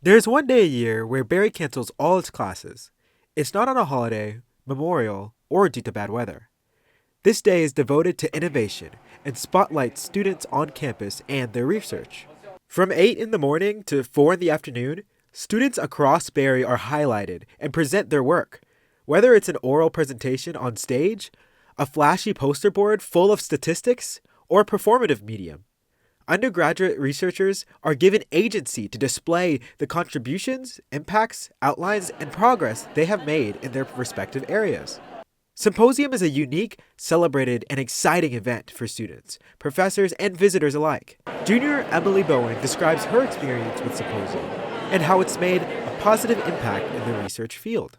There's one day a year where Barry cancels all its classes. It's not on a holiday, memorial, or due to bad weather. This day is devoted to innovation and spotlights students on campus and their research. From 8 in the morning to 4 in the afternoon, students across Barry are highlighted and present their work. Whether it's an oral presentation on stage, a flashy poster board full of statistics, or a performative medium. Undergraduate researchers are given agency to display the contributions, impacts, outlines, and progress they have made in their respective areas. Symposium is a unique, celebrated, and exciting event for students, professors, and visitors alike. Junior Emily Bowen describes her experience with Symposium and how it's made a positive impact in the research field.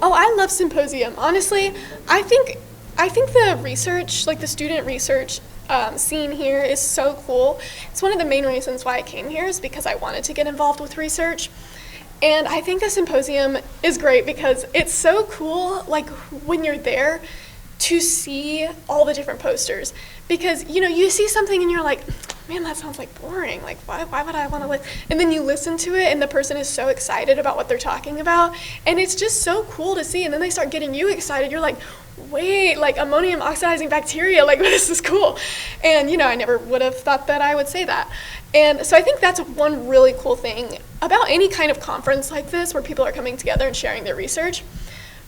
Oh, I love Symposium. Honestly, I think the research, like the student research scene here is so cool. It's one of the main reasons why I came here is because I wanted to get involved with research. And I think the Symposium is great because it's so cool, like when you're there, to see all the different posters. Because, you see something and you're like, man, that sounds like boring. Like, why would I want to listen? And then you listen to it and the person is so excited about what they're talking about. And it's just so cool to see. And then they start getting you excited. You're like, wait, like ammonium oxidizing bacteria, like this is cool. And, I never would have thought that I would say that. And so I think that's one really cool thing about any kind of conference like this where people are coming together and sharing their research.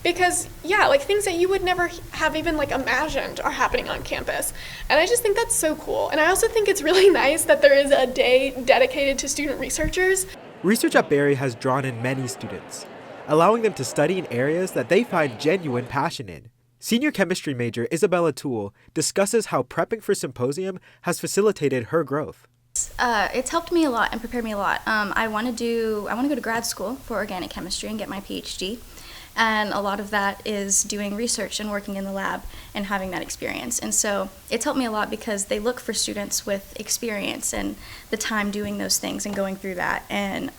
Because, like things that you would never have even like imagined are happening on campus. And I just think that's so cool. And I also think it's really nice that there is a day dedicated to student researchers. Research at Barry has drawn in many students, allowing them to study in areas that they find genuine passion in. Senior chemistry major Isabella Toole discusses how prepping for Symposium has facilitated her growth. It's helped me a lot and prepared me a lot. I want to go to grad school for organic chemistry and get my PhD. And a lot of that is doing research and working in the lab and having that experience. And so it's helped me a lot because they look for students with experience and the time doing those things and going through that. And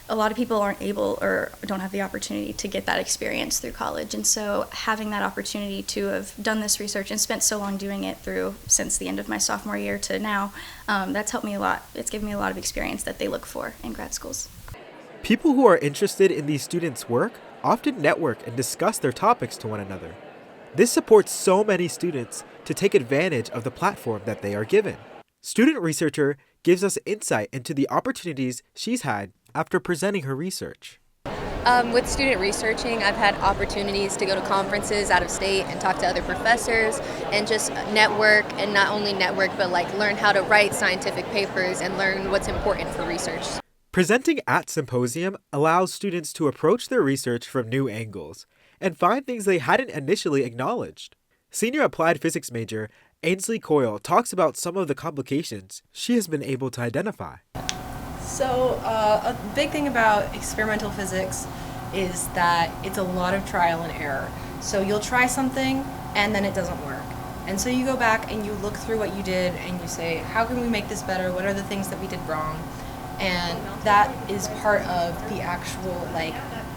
a lot of people aren't able or don't have the opportunity to get that experience through college. And so having that opportunity to have done this research and spent so long doing it since the end of my sophomore year to now, that's helped me a lot. It's given me a lot of experience that they look for in grad schools. People who are interested in these students' work often network and discuss their topics to one another. This supports so many students to take advantage of the platform that they are given. Student researcher gives us insight into the opportunities she's had after presenting her research. With student researching, I've had opportunities to go to conferences out of state and talk to other professors and just network, and not only network, but learn how to write scientific papers and learn what's important for research. Presenting at Symposium allows students to approach their research from new angles and find things they hadn't initially acknowledged. Senior applied physics major Ainsley Coyle talks about some of the complications she has been able to identify. So a big thing about experimental physics is that it's a lot of trial and error. So you'll try something and then it doesn't work. And so you go back and you look through what you did and you say, how can we make this better? What are the things that we did wrong? And that is part of the actual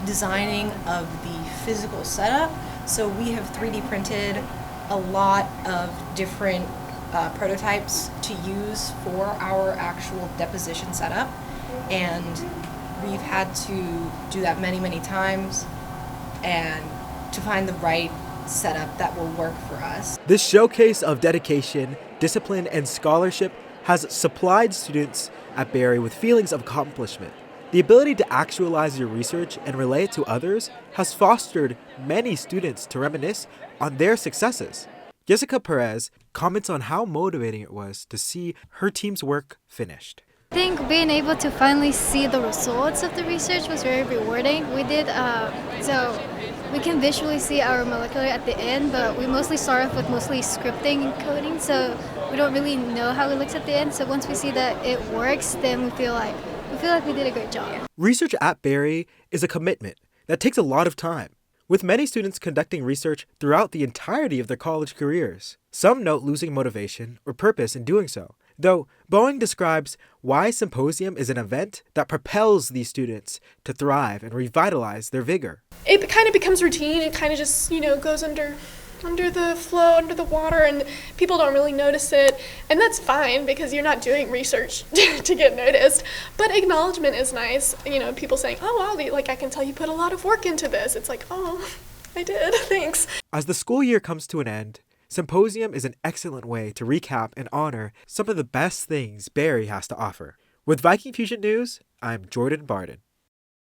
designing of the physical setup. So we have 3D printed a lot of different prototypes to use for our actual deposition setup. And we've had to do that many, many times and to find the right setup that will work for us. This showcase of dedication, discipline, and scholarship has supplied students at Barry with feelings of accomplishment. The ability to actualize your research and relay it to others has fostered many students to reminisce on their successes. Jessica Perez comments on how motivating it was to see her team's work finished. I think being able to finally see the results of the research was very rewarding. So we can visually see our molecular at the end, but we mostly start off with scripting and coding, so we don't really know how it looks at the end. So once we see that it works, then we feel like we did a great job. Research at Barry is a commitment that takes a lot of time, with many students conducting research throughout the entirety of their college careers. Some note losing motivation or purpose in doing so, though Boeing describes why Symposium is an event that propels these students to thrive and revitalize their vigor. It kind of becomes routine. It kind of just, goes under under the flow, under the water, and people don't really notice it. And that's fine because you're not doing research to get noticed. But acknowledgement is nice. You know, people saying, oh, wow, like I can tell you put a lot of work into this. It's like, oh, I did, thanks. As the school year comes to an end, Symposium is an excellent way to recap and honor some of the best things Barry has to offer. With Viking Fusion News, I'm Jordan Barden.